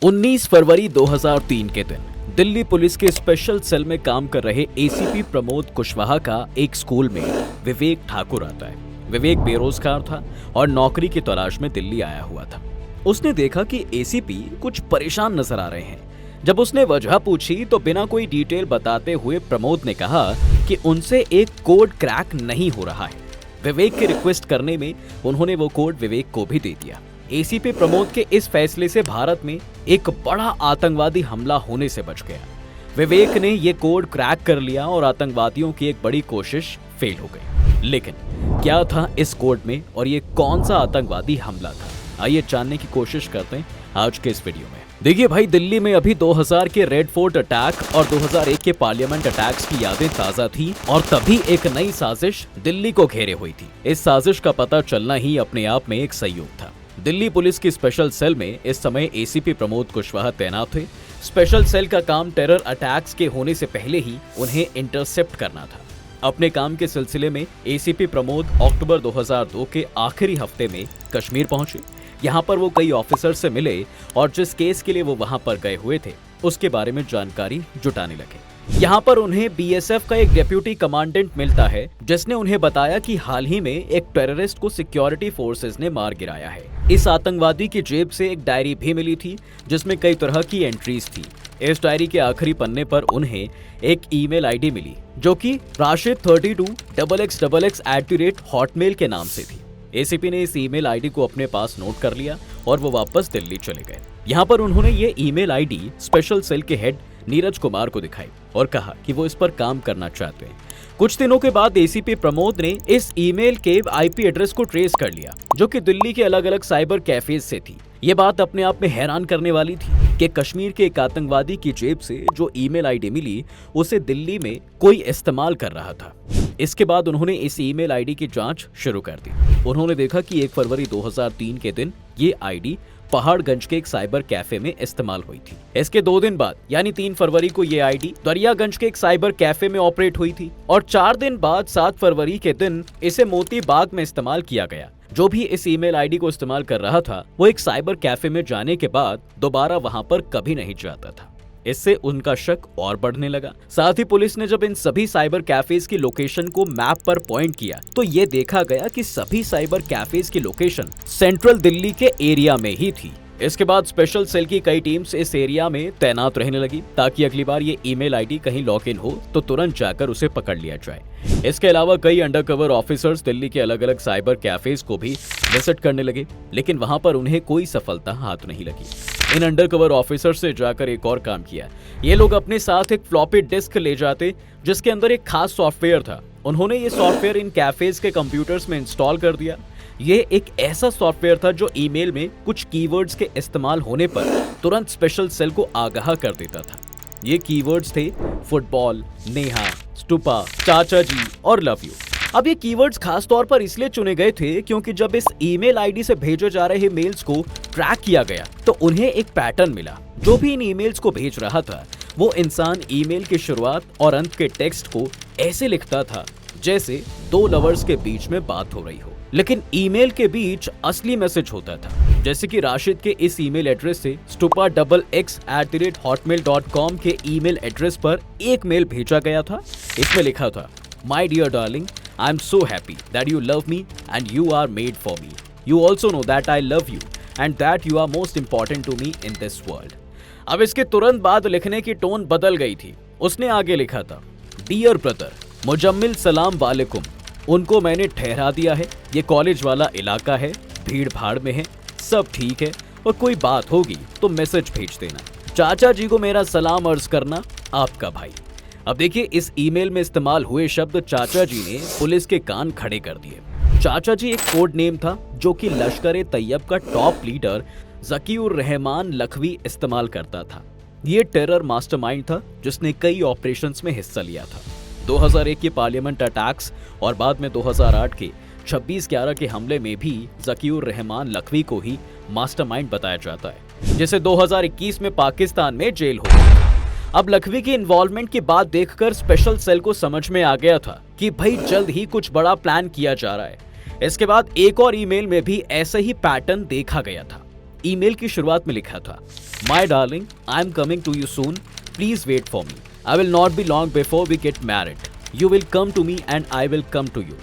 19 फरवरी 2003 के दिन दिल्ली पुलिस के स्पेशल सेल में काम कर रहे एसीपी प्रमोद कुशवाहा का एक स्कूल में विवेक ठाकुर आता है। विवेक बेरोजगार था और नौकरी की तलाश में दिल्ली आया हुआ था। उसने देखा कि एसीपी कुछ परेशान नजर आ रहे हैं। जब उसने वजह पूछी तो बिना कोई डिटेल बताते हुए प्रमोद ने कहा कि उनसे एक कोड क्रैक नहीं हो रहा है। विवेक की रिक्वेस्ट करने में उन्होंने वो कोड विवेक को भी दे दिया। एसीपी प्रमोद के इस फैसले से भारत में एक बड़ा आतंकवादी हमला होने से बच गया। विवेक ने ये कोड क्रैक कर लिया और आतंकवादियों की एक बड़ी कोशिश फेल हो गई। लेकिन क्या था इस कोड में और ये कौन सा आतंकवादी हमला था, आइए जानने की कोशिश करते हैं आज के इस वीडियो में। देखिए भाई, दिल्ली में अभी 2000 के रेड फोर्ट अटैक और 2001 के पार्लियामेंट अटैक्स की यादें ताजा थी और तभी एक नई साजिश दिल्ली को घेरे हुई थी। इस साजिश का पता चलना ही अपने आप में एक संयोग था। दिल्ली पुलिस की स्पेशल सेल में इस समय एसीपी प्रमोद कुशवाहा तैनात थे। स्पेशल सेल का काम टेरर अटैक्स के होने से पहले ही उन्हें इंटरसेप्ट करना था। अपने काम के सिलसिले में एसीपी प्रमोद अक्टूबर 2002 के आखिरी हफ्ते में कश्मीर पहुंचे। यहाँ पर वो कई ऑफिसर से मिले और जिस केस के लिए वो वहाँ पर गए हुए थे उसके बारे में जानकारी जुटाने लगे। यहाँ पर उन्हें बीएसएफ का एक डेप्यूटी कमांडेंट मिलता है जिसने उन्हें बताया कि हाल ही में एक टेररिस्ट को सिक्योरिटी फोर्सेस ने मार गिराया है। इस आतंकवादी की जेब से एक डायरी भी मिली थी जिसमें कई तरह की एंट्रीज थी। इस डायरी के आखिरी पन्ने पर उन्हें एक ईमेल आईडी मिली जो कि rashid32xxx@hotmail के नाम से थी। एसीपी ने इस ईमेल आईडी को अपने पास नोट कर लिया और वो वापस दिल्ली चले गए। यहाँ पर उन्होंने ये ईमेल आईडी स्पेशल सेल के हेड नीरज कुमार को दिखाई और कहा कि वो इस पर काम करना चाहते हैं। कुछ दिनों के बाद एसीपी प्रमोद ने इस ईमेल के आईपी एड्रेस को ट्रेस कर लिया जो कि दिल्ली के अलग अलग साइबर कैफेज से थी। ये बात अपने आप में हैरान करने वाली थी कि कश्मीर के एक आतंकवादी की जेब से जो ईमेल आईडी मिली उसे दिल्ली में कोई इस्तेमाल कर रहा था। इसके बाद उन्होंने इस ईमेल आईडी की जांच शुरू कर दी। उन्होंने देखा कि 1 फरवरी 2003 के दिन ये आईडी पहाड़गंज के एक साइबर कैफे में इस्तेमाल हुई थी। इसके 2 दिन बाद यानी 3 फरवरी को ये आईडी दरियागंज के एक साइबर कैफे में ऑपरेट हुई थी और 4 दिन बाद 7 फरवरी के दिन इसे मोती बाग में इस्तेमाल किया गया। जो भी इस ईमेल आईडी को इस्तेमाल कर रहा था वो एक साइबर कैफे में जाने के बाद दोबारा वहां पर कभी नहीं जाता था। इससे उनका शक और बढ़ने लगा। साथ ही पुलिस ने जब इन सभी साइबर कैफेज की लोकेशन को मैप पर पॉइंट किया तो ये देखा गया कि सभी साइबर कैफेज की लोकेशन सेंट्रल दिल्ली के एरिया में ही थी। इसके बाद स्पेशल सेल की कई टीम्स इस एरिया में तैनात रहने लगी ताकि अगली बार ये ईमेल आईडी कहीं लॉग इन हो तो तुरंत जाकर उसे पकड़ लिया जाए। इसके अलावा कई अंडरकवर ऑफिसर्स दिल्ली के अलग अलग साइबर कैफेज को भी विजिट करने लगे, लेकिन वहां पर उन्हें कोई सफलता हाथ नहीं लगी। इन अंडरकवर ऑफिसर्स से जाकर एक और काम किया। ये लोग अपने साथ एक फ्लॉपी डिस्क ले जाते जिसके अंदर एक खास सॉफ्टवेयर था। उन्होंने ये सॉफ्टवेयर इन कैफेज के कंप्यूटर्स में इंस्टॉल कर दिया। ये एक ऐसा सॉफ्टवेयर था जो ईमेल में कुछ कीवर्ड्स के इस्तेमाल होने पर तुरंत स्पेशल सेल को आगाह कर देता था। ये कीवर्ड्स थे फुटबॉल, नेहा, स्टूपा, चाचा जी और लव यू। अब ये कीवर्ड्स खास तौर पर इसलिए चुने गए थे क्योंकि जब इस ईमेल आईडी से भेजे जा रहे मेल्स को ट्रैक किया गया तो उन्हें एक पैटर्न मिला। जो भी इन ईमेल्स को भेज रहा था वो इंसान ईमेल की शुरुआत और अंत के टेक्स्ट को ऐसे लिखता था जैसे 2 लवर्स के बीच में बात हो रही हो, लेकिन ईमेल के बीच असली मैसेज होता था। जैसे कि राशिद के इस ईमेल एड्रेस से stupa@hotmail.com के ईमेल एड्रेस पर एक मेल भेजा गया था। इसमें लिखा था, My dear darling, I am so happy that you love me and you are made for me. You also know that I love you and that you are most important to me in this world. अब इसके तुरंत बाद लिखने की tone बदल गई थी। उसने आगे लिखा था, Dear brother, मुजम्मिल सलाम वालेकुम। उनको मैंने ठहरा दिया है, ये कॉलेज वाला इलाका है, भीड़ भाड़ में है, सब ठीक है और कोई बात होगी तो मैसेज भेज देना। चाचा जी को मेरा सलाम अर्ज करना, आपका भाई। अब देखिए, इस ईमेल में इस्तेमाल हुए शब्द चाचा जी ने पुलिस के कान खड़े कर दिए। चाचा जी एक कोड नेम था जो कि लश्कर-ए-तैयब का टॉप लीडर ज़कीउर रहमान लखवी इस्तेमाल करता था। ये टेरर मास्टरमाइंड था जिसने कई ऑपरेशंस में हिस्सा लिया था। 2001 के पार्लियामेंट अटैक्स और बाद में 2008 के 26/11 के हमले में भी ज़कीउर रहमान लखवी को ही मास्टरमाइंड बताया जाता है, जिसे 2021 में पाकिस्तान में जेल हो गई। अब लखवी की इन्वॉल्वमेंट की बात देखकर स्पेशल सेल को समझ में आ गया था कि भाई जल्द ही कुछ बड़ा प्लान किया जा रहा है। इसके बाद एक और ईमेल में भी ऐसा ही पैटर्न देखा गया था। ईमेल की शुरुआत में लिखा था, my darling, I am coming to you soon, please wait for me, I will not be long before we get married, you will come to me and I will come to you.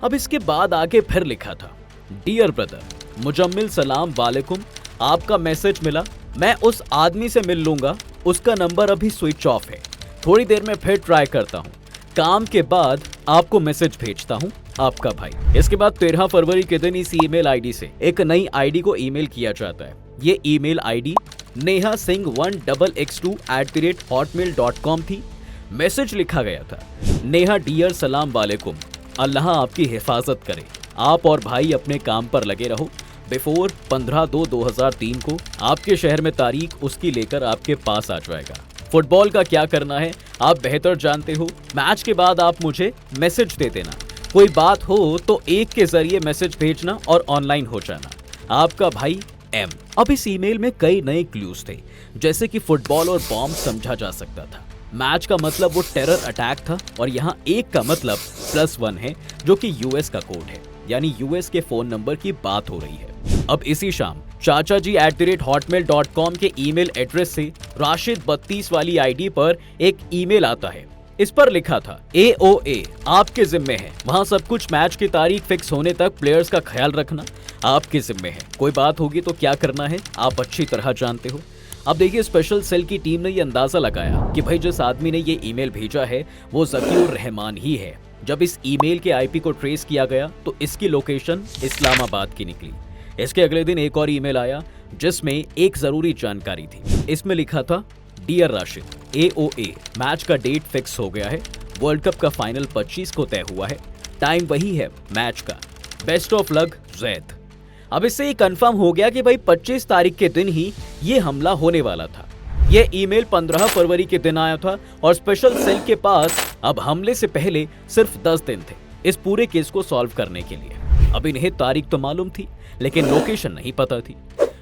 अब इसके बाद आगे फिर लिखा था, dear brother, Muzammil सलाम वालेकुम, आपका मैसेज मिला, मैं उस आदमी से मिल लूंगा, उसका नंबर अभी स्विच ऑफ है, थोड़ी देर में फिर ट्राई करता हूँ, काम के बाद आपको मैसेज भेजता हूँ, आपका भाई। इसके बाद 13 फरवरी के दिन इस ईमेल आईडी से एक नई आईडी को ईमेल किया जाता है। ये email ID Neha Singh 1xx2@hotmail.com थी। मैसेज लिखा गया था, नेहा डियर सलाम वालेकुम, अल्लाह आपकी हिफाजत करे, आप और भाई अपने काम पर लगे रहो, बिफोर 15/2/2003 को आपके शहर में तारीख उसकी लेकर आपके पास आ जाएगा। फुटबॉल का क्या करना है आप बेहतर जानते हो, मैच के बाद आप मुझे मैसेज दे देना, कोई बात हो तो एक के जरिए मैसेज भेजना और ऑनलाइन हो जाना, आपका भाई एम। अब इस ईमेल में कई नए क्लूज थे, जैसे कि फुटबॉल और बॉम्ब समझा जा सकता था, मैच का मतलब वो टेरर अटैक था, और यहाँ एक का मतलब +1 है जो कि यूएस का कोड है, यानी यूएस के फोन नंबर की बात हो रही है। अब इसी शाम चाचा जी @hotmail.com के ईमेल एड्रेस से राशिद 32 वाली आईडी पर एक ईमेल आता है। इस पर लिखा था, AOA आपके जिम्मे है, वहाँ सब कुछ मैच की तारीख फिक्स होने तक प्लेयर्स का ख्याल रखना आपके जिम्मे है, कोई बात होगी तो क्या करना है आप अच्छी तरह जानते हो। अब देखिए, स्पेशल सेल की टीम ने ये अंदाजा लगाया कि भाई जिस आदमी ने ये ईमेल भेजा है वो ज़कीउर रहमान ही है। जब इस ईमेल के IP को ट्रेस किया गया तो इसकी लोकेशन इस्लामाबाद की निकली। इसके अगले दिन एक और ईमेल आया जिसमें एक जरूरी जानकारी थी। इसमें लिखा था, डियर राशिद, AOA मैच का डेट फिक्स हो गया है, वर्ल्ड कप का फाइनल 25 को तय हुआ है, टाइम वही है मैच का, बेस्ट ऑफ लक जैद। अब इससे ये कंफर्म हो गया कि भाई 25 तारीख के दिन ही ये हमला होने वाला था। ये ईमेल 15 फरवरी के दिन आया था और स्पेशल सेल के पास अब हमले से पहले सिर्फ 10 दिन थे इस पूरे केस को सॉल्व करने के लिए। अब इन्हें तारीख तो मालूम थी लेकिन लोकेशन नहीं पता थी।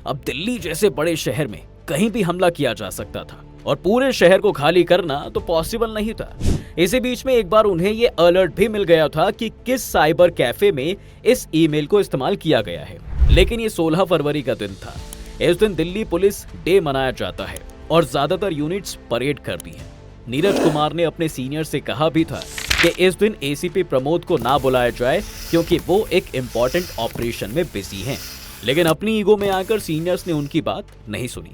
अब दिल्ली जैसे बड़े शहर में कहीं भी हमला किया जा सकता था और पूरे शहर को खाली करना तो पॉसिबल नहीं था। इसी बीच में एक बार उन्हें ये अलर्ट भी मिल गया था कि किस साइबर कैफे में इस ईमेल को इस्तेमाल किया गया है। लेकिन ये 16 फरवरी का दिन था। इस दिन दिल्ली पुलिस डे मनाया जाता है और ज्यादातर यूनिट्स परेड करती हैं। नीरज कुमार ने अपने सीनियर से कहा भी था कि इस दिन ACP प्रमोद को ना बुलाया जाए क्योंकि वो एक इम्पोर्टेंट ऑपरेशन में बिजी हैं। लेकिन अपनी ईगो में आकर सीनियर्स ने उनकी बात नहीं सुनी।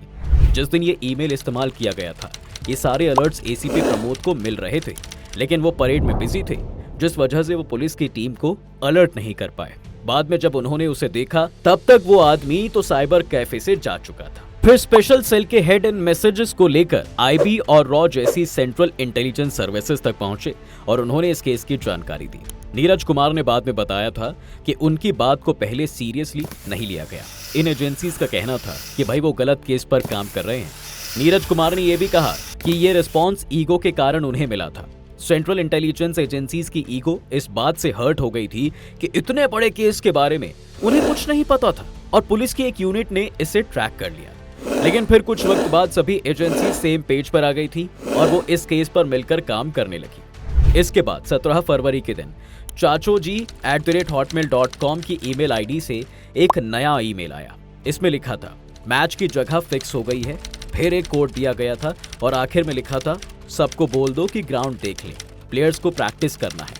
जिस दिन ये ईमेल इस्तेमाल किया गया था, ये सारे अलर्ट्स ACP प्रमोद को मिल रहे थे, लेकिन वो परेड में बिजी थे, जिस वजह से वो पुलिस की टीम को अलर्ट नहीं कर पाए। बाद में जब उन्होंने उसे देखा, तब तक वो आदमी तो साइबर कैफे से जा चुका था। फिर स्पेशल सेल के हेड इन मैसेजेस को लेकर IB और रॉ जैसी सेंट्रल इंटेलिजेंस सर्विसेज तक पहुंचे और उन्होंने इस केस की जानकारी दी। नीरज कुमार ने बाद में बताया था कि उनकी बात को पहले सीरियसली नहीं लिया गया। इन एजेंसीज का कहना था कि भाई वो गलत केस पर काम कर रहे हैं। नीरज कुमार ने यह भी कहा कि ये रिस्पॉन्स ईगो के कारण उन्हें मिला था। सेंट्रल इंटेलिजेंस एजेंसीज की ईगो इस बात से हर्ट हो गई थी कि इतने बड़े केस के बारे में उन्हें कुछ नहीं पता था और पुलिस की एक यूनिट ने इसे ट्रैक कर लिया। लेकिन फिर कुछ वक्त बाद सभी एजेंसी सेम पेज पर आ गई थी और वो इस केस पर मिलकर काम करने लगी। इसके बाद 17 फरवरी के दिन चाचो जी @hotmail.com की ईमेल आईडी से एक नया ईमेल आया। इसमें लिखा था, मैच की जगह फिक्स हो गई है। फिर एक कोड दिया गया था और आखिर में लिखा था, सबको बोल दो कि ग्राउंड देख ले, प्लेयर्स को प्रैक्टिस करना है।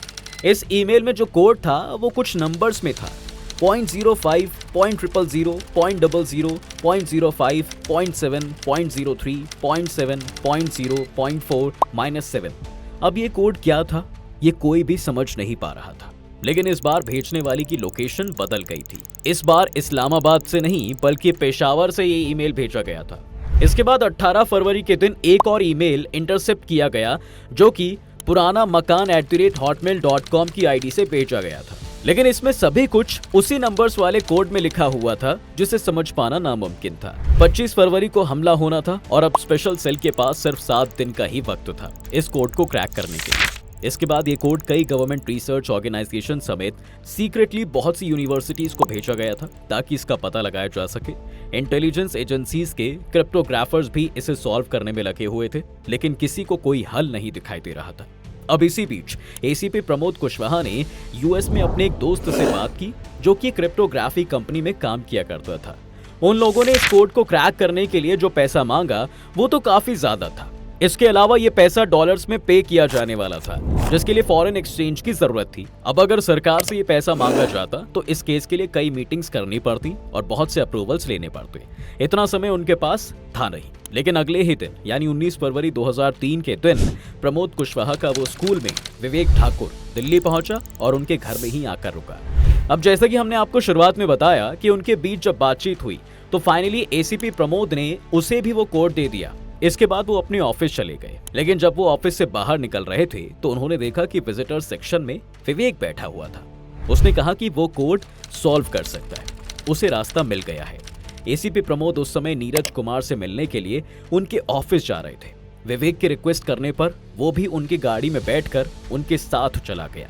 इस ईमेल में जो कोड था वो कुछ नंबर्स में था, 0.05, 0.000, 0.00, 0.05, 0.7, 0.03, 0.7, 0.0, 0.4, -7। अब ये कोड क्या था ये कोई भी समझ नहीं पा रहा था। लेकिन इस बार भेजने वाली की लोकेशन बदल गई थी। इस बार इस्लामाबाद से नहीं बल्कि पेशावर से ये ईमेल भेजा गया था। इसके बाद 18 फरवरी के दिन एक और ईमेल इंटरसेप्ट किया गया जो कि पुराना मकान @hotmail.com की आईडी से भेजा गया था। लेकिन इसमें सभी कुछ उसी नंबर्स वाले कोड में लिखा हुआ था जिसे समझ पाना नामुमकिन था। 25 फरवरी को हमला होना था और अब स्पेशल सेल के पास सिर्फ 7 दिन का ही वक्त था इस कोड को क्रैक करने के लिए। इसके बाद ये कोड कई गवर्नमेंट रिसर्च ऑर्गेनाइजेशन समेत सीक्रेटली बहुत सी यूनिवर्सिटीज को भेजा गया था ताकि इसका पता लगाया जा सके। इंटेलिजेंस एजेंसीज के क्रिप्टोग्राफर्स भी इसे सॉल्व करने में लगे हुए थे, लेकिन किसी को कोई हल नहीं दिखाई दे रहा था। अब इसी बीच ACP प्रमोद कुशवाहा ने US में अपने एक दोस्त से बात की जो कि क्रिप्टोग्राफी कंपनी में काम किया करता था। उन लोगों ने इस कोड को क्रैक करने के लिए जो पैसा मांगा वो तो काफी ज्यादा था। इसके अलावा ये पैसा डॉलर्स में पे किया जाने वाला था, जिसके लिए फॉरेन एक्सचेंज की जरूरत थी। अब अगर सरकार से ये पैसा मांगा जाता तो इस केस के लिए कई मीटिंग्स करनी पड़ती और बहुत से अप्रूवल्स लेने पड़ते। इतना समय उनके पास था नहीं। लेकिन अगले ही दिन यानी 19 फरवरी 2003 के दिन प्रमोद कुशवाहा का वो स्कूल में विवेक ठाकुर दिल्ली पहुंचा और उनके घर में ही आकर रुका। अब जैसा कि हमने आपको शुरुआत में बताया कि उनके बीच जब बातचीत हुई तो फाइनली एसीपी प्रमोद ने उसे भी वो कोड दे दिया। इसके बाद वो अपने ऑफिस चले गए। लेकिन जब वो ऑफिस से बाहर निकल रहे थे तो उन्होंने देखा कि विजिटर सेक्शन में विवेक बैठा हुआ था। उसने कहा कि वो कोड सॉल्व कर सकता है, उसे रास्ता मिल गया है। एसीपी प्रमोद उस समय नीरज कुमार से मिलने के लिए उनके ऑफिस जा रहे थे। विवेक की रिक्वेस्ट करने पर वो भी उनकी गाड़ी में बैठकर उनके साथ चला गया।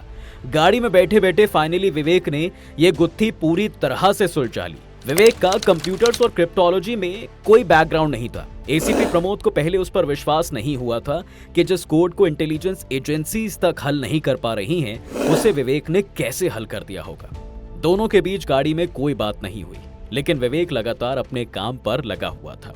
गाड़ी में बैठे बैठे फाइनली विवेक ने ये गुत्थी पूरी तरह से सुलझा ली। विवेक का कंप्यूटर्स और क्रिप्टोलॉजी में कोई बैकग्राउंड नहीं था। एसीपी प्रमोद को पहले उस पर विश्वास नहीं हुआ था कि जिस कोड को इंटेलिजेंस एजेंसीज तक हल नहीं कर पा रही हैं, उसे विवेक ने कैसे हल कर दिया होगा। दोनों के बीच गाड़ी में कोई बात नहीं हुई, लेकिन विवेक लगातार अपने काम पर लगा हुआ था।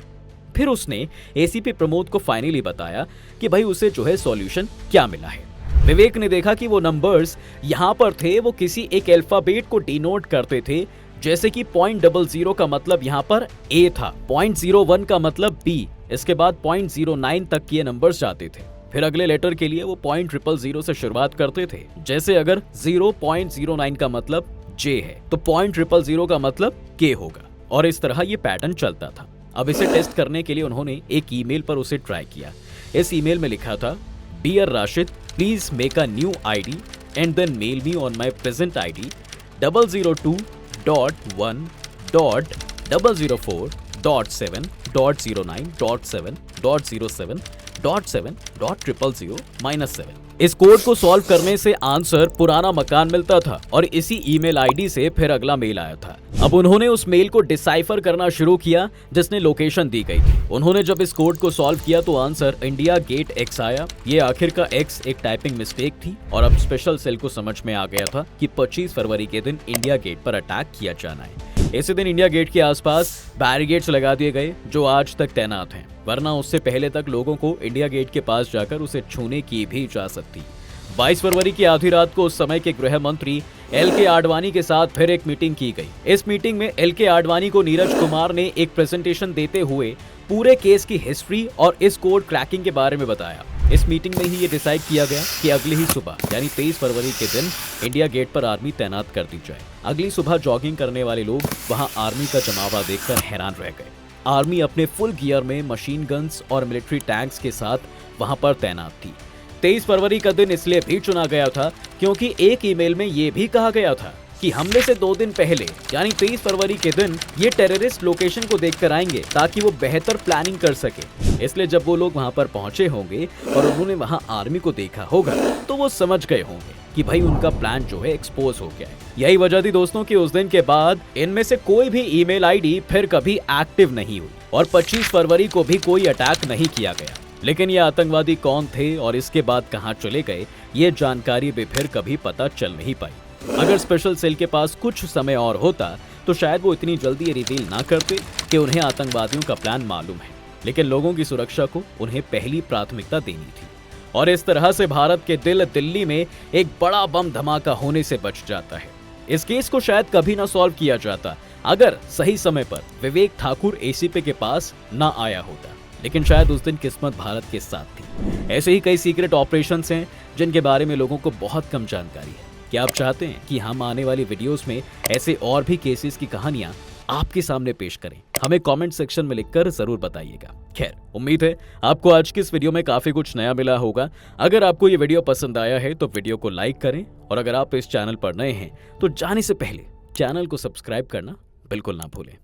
फिर उसने एसीपी प्रमोद को फाइनली बताया कि भाई उसे जो है सॉल्यूशन क्या मिला है। विवेक ने देखा कि वो नंबर्स यहाँ पर थे वो किसी एक अल्फाबेट को डिनोट करते थे, जैसे कि 0.00 का मतलब यहाँ पर A था, 0.01 का मतलब B, इसके बाद 0.09 तक ये नंबर्स जाते थे। फिर अगले लेटर के लिए वो 0.000 से शुरुआत करते थे। जैसे अगर 0.09 का मतलब J है तो 0.000 का मतलब K होगा, और इस तरह ये पैटर्न चलता था। अब इसे टेस्ट करने के लिए उन्होंने एक ईमेल पर उसे ट्राई किया। इस ईमेल में लिखा था, dear Rashid, please make a new ID and then mail me on my present ID 002.1.004.7.09.7.07.007.7. इस कोड को सॉल्व करने से आंसर पुराना मकान मिलता था और इसी ईमेल आईडी से फिर अगला मेल आया था। अब उन्होंने उस मेल को डिसाइफर करना शुरू किया जिसने लोकेशन दी गई थी। उन्होंने जब इस कोड को सॉल्व किया तो आंसर इंडिया गेट X आया। ये आखिर का X एक टाइपिंग मिस्टेक थी और अब स्पेशल सेल को समझ में आ गया था कि 25 फरवरी के दिन इंडिया गेट पर अटैक किया जाना है। इसी दिन इंडिया गेट के आसपास बैरिकेड्स लगा दिए गए जो आज तक तैनात हैं, वरना उससे पहले तक लोगों को इंडिया गेट के पास जाकर उसे छूने की भी इजाजत थी। 22 फरवरी की आधी रात को उस समय के गृह मंत्री LK आडवाणी के साथ फिर एक मीटिंग की गई। इस मीटिंग में LK आडवाणी को नीरज कुमार ने एक प्रेजेंटेशन देते हुए पूरे केस की हिस्ट्री और इस कोड क्रैकिंग के बारे में बताया। इस मीटिंग में ही ये डिसाइड किया गया कि अगली ही सुबह यानी 23 फरवरी के दिन इंडिया गेट पर आर्मी तैनात कर दी जाए। अगली सुबह जॉगिंग करने वाले लोग वहां आर्मी का जमावड़ा देखकर हैरान रह गए। आर्मी अपने फुल गियर में मशीन गन्स और मिलिट्री टैंक्स के साथ वहां पर तैनात थी। 23 फरवरी का दिन इसलिए भी चुना गया था क्योंकि एक ईमेल में ये भी कहा गया था कि हमले से 2 दिन पहले यानी 23 फरवरी के दिन ये टेररिस्ट लोकेशन को देखकर आएंगे ताकि वो बेहतर प्लानिंग कर सके। इसलिए जब वो लोग वहां पर पहुंचे होंगे और उन्होंने वहां आर्मी को देखा होगा तो वो समझ गए होंगे कि भाई उनका प्लान जो है एक्सपोज हो गया है। यही वजह थी दोस्तों कि उस दिन के बाद इनमें से कोई भी ईमेल आईडी फिर कभी एक्टिव नहीं हुई और 25 फरवरी को भी कोई अटैक नहीं किया गया। लेकिन ये आतंकवादी कौन थे और इसके बाद कहां चले गए, ये जानकारी भी फिर कभी पता चल नहीं पाई। अगर स्पेशल सेल के पास कुछ समय और होता तो शायद वो इतनी जल्दी ये रिवील ना करते कि उन्हें आतंकवादियों का प्लान मालूम है। लेकिन लोगों की सुरक्षा को उन्हें पहली प्राथमिकता देनी थी और इस तरह से भारत के दिल्ली में एक बड़ा बम धमाका होने से बच जाता है। इस केस को शायद कभी ना सॉल्व किया जाता अगर सही समय पर विवेक ठाकुर एसीपी के पास ना आया होता। लेकिन शायद उस दिन किस्मत भारत के साथ थी। ऐसे ही कई सीक्रेट ऑपरेशंस हैं जिनके बारे में लोगों को बहुत कम जानकारी है। क्या आप चाहते हैं कि हम आने वाली वीडियोस में ऐसे और भी केसेस की कहानियां आपके सामने पेश करें? हमें कमेंट सेक्शन में लिखकर जरूर बताइएगा। खैर, उम्मीद है आपको आज की इस वीडियो में काफी कुछ नया मिला होगा। अगर आपको ये वीडियो पसंद आया है तो वीडियो को लाइक करें और अगर आप इस चैनल पर नए हैं तो जाने से पहले चैनल को सब्सक्राइब करना बिल्कुल ना भूलें।